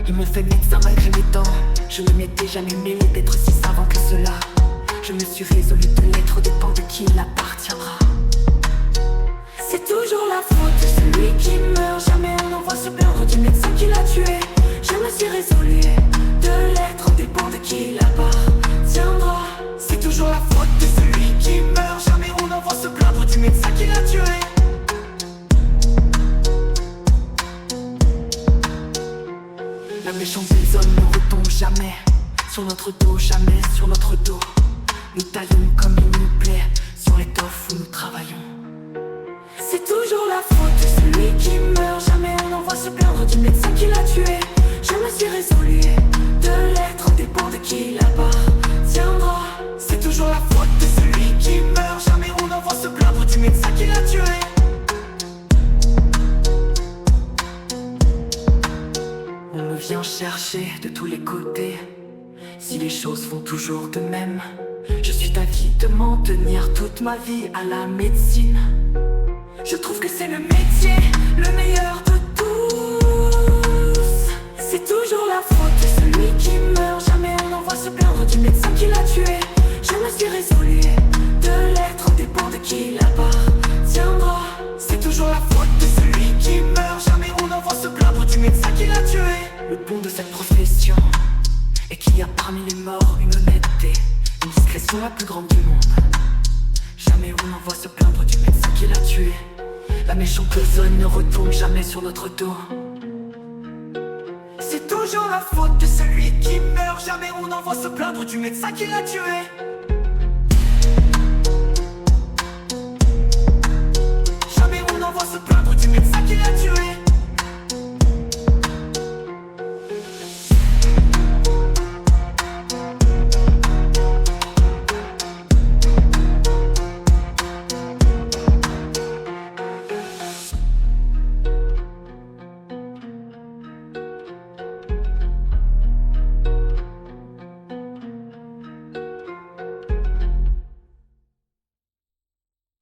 Il me fait médecin malgré mes dents. Je ne m'étais jamais mêlé d'être si savant que cela. Je me suis résolu de l'être, au dépend de qui il appartiendra. C'est toujours la faute de celui qui meurt. Jamais on n'envoie se plaindre du médecin qui l'a tué. Je me suis résolu de l'être, au dépend de qui il appartiendra. C'est toujours la faute de celui qui meurt. Jamais on n'envoie se plaindre du médecin qui l'a tué. La méchante zone ne retombe jamais sur notre dos, jamais sur notre dos. Nous taillons comme il nous plaît sur l'étoffe où nous travaillons. C'est toujours la faute de celui qui meurt. Jamais on n'envoie se plaindre du médecin qui l'a tué. Je me suis résolu de l'être, au dépend de qui il appartiendra. C'est toujours la faute de celui qui meurt. Jamais on n'envoie se plaindre du médecin qui l'a tué. On me vient chercher de tous les côtés. Si les choses vont toujours de même, je suis d'avis de m'en tenir toute ma vie à la médecine. Je trouve que c'est le métier le meilleur de tous. C'est toujours la faute de celui qui meurt. Jamais on n'envoie se plaindre du médecin qui l'a tué. Je me suis résolu de l'être, au dépend de qui il appartiendra. C'est toujours la faute de celui qui meurt. Jamais on n'envoie se plaindre du médecin qui l'a tué. Le bon de cette profession est qu'il y a parmi les morts une honnêteté, une discrétion la plus grande du monde. Jamais on n'envoie se plaindre du médecin qui l'a tué. La méchante zone ne retombe jamais sur notre dos. C'est toujours la faute de celui qui meurt. Jamais on n'envoie se plaindre du médecin qui l'a tué.